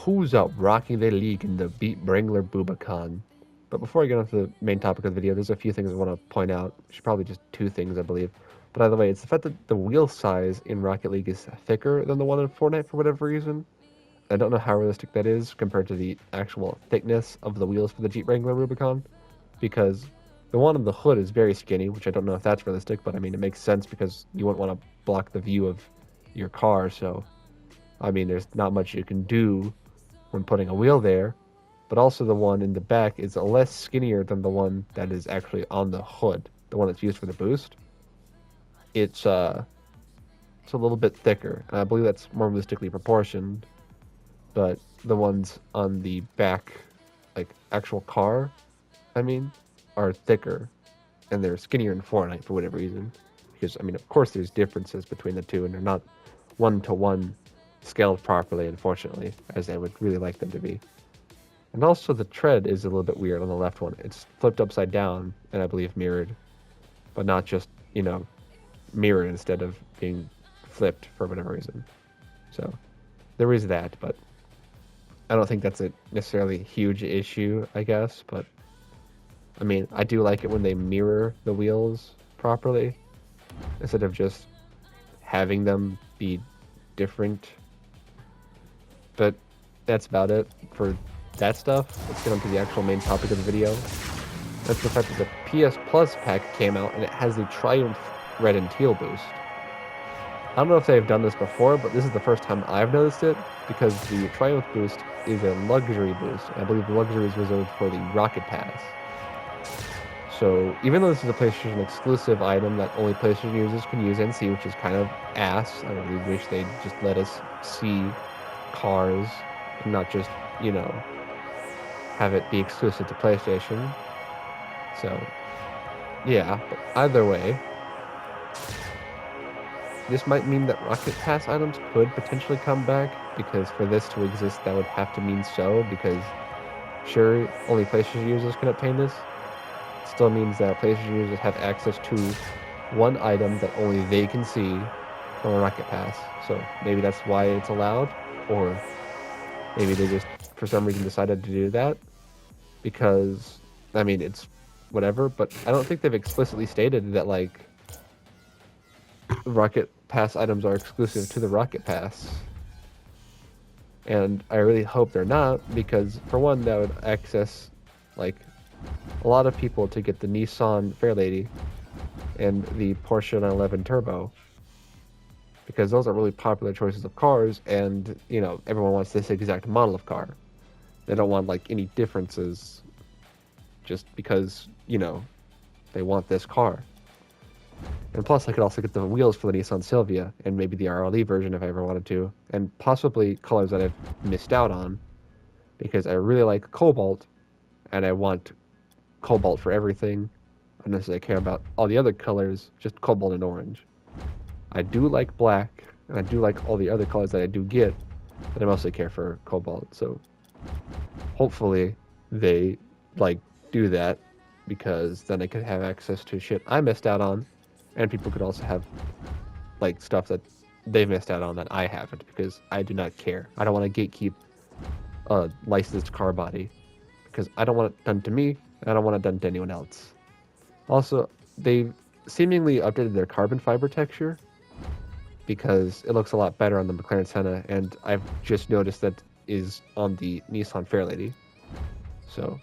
Who's up rocking the league in the Beat Brangler Bubacan? But before I get onto the main topic of the video, there's a few things I want to point out. Should probably just two things, I believe. But either way, it's the fact that the wheel size in Rocket League is thicker than the one in Fortnite for whatever reason. I don't know how realistic that is compared to the actual thickness of the wheels for the Jeep Wrangler Rubicon, because the one on the hood is very skinny, which I don't know if that's realistic, but I mean, it makes sense because you wouldn't want to block the view of your car, so I mean, there's not much you can do when putting a wheel there. But also the one in the back is less skinnier than the one that is actually on the hood, the one that's used for the boost. It's a little bit thicker, and I believe that's more realistically proportioned. But the ones on the back, like actual car, I mean, are thicker, and they're skinnier in Fortnite for whatever reason. Because I mean, of course, there's differences between the two, and they're not one-to-one scaled properly, unfortunately, as I would really like them to be. And also the tread is a little bit weird on the left one. It's flipped upside down and I believe mirrored, but not just, mirrored instead of being flipped for whatever reason. So there is that, but I don't think that's a necessarily huge issue, I guess. But I mean, I do like it when they mirror the wheels properly instead of just having them be different. But that's about it for that stuff. Let's get on to the actual main topic of the video. That's the fact that the PS Plus pack came out and it has the Triumph Red and Teal boost. I don't know if they've done this before, but this is the first time I've noticed it because the Triumph boost is a luxury boost. I believe the luxury is reserved for the Rocket Pass. So even though this is a PlayStation exclusive item that only PlayStation users can use and see, which is kind of ass, I really wish they'd just let us see cars and not just, have it be exclusive to PlayStation. So, yeah, but either way, this might mean that Rocket Pass items could potentially come back, because for this to exist, that would have to mean so, because sure, only PlayStation users can obtain this. It still means that PlayStation users have access to one item that only they can see from a Rocket Pass. So maybe that's why it's allowed, or maybe they just, for some reason, decided to do that, because, I mean, it's whatever, but I don't think they've explicitly stated that, Rocket Pass items are exclusive to the Rocket Pass. And I really hope they're not, because, for one, that would access, a lot of people to get the Nissan Fairlady and the Porsche 911 Turbo, because those are really popular choices of cars, and everyone wants this exact model of car. They don't want any differences just because they want this car. And plus, I could also get the wheels for the Nissan Silvia and maybe the RLE version if I ever wanted to, and possibly colors that I've missed out on, because I really like Cobalt and I want Cobalt for everything. I don't necessarily care about all the other colors, just Cobalt and Orange. I do like black, and I do like all the other colors that I do get, but I mostly care for Cobalt. So hopefully they do that, because then I could have access to shit I missed out on, and people could also have stuff that they've missed out on that I haven't, because I do not care. I don't want to gatekeep a licensed car body, because I don't want it done to me, and I don't want it done to anyone else. Also, they've seemingly updated their carbon fiber texture, because it looks a lot better on the McLaren Senna, and I've just noticed that is on the Nissan Fairlady. So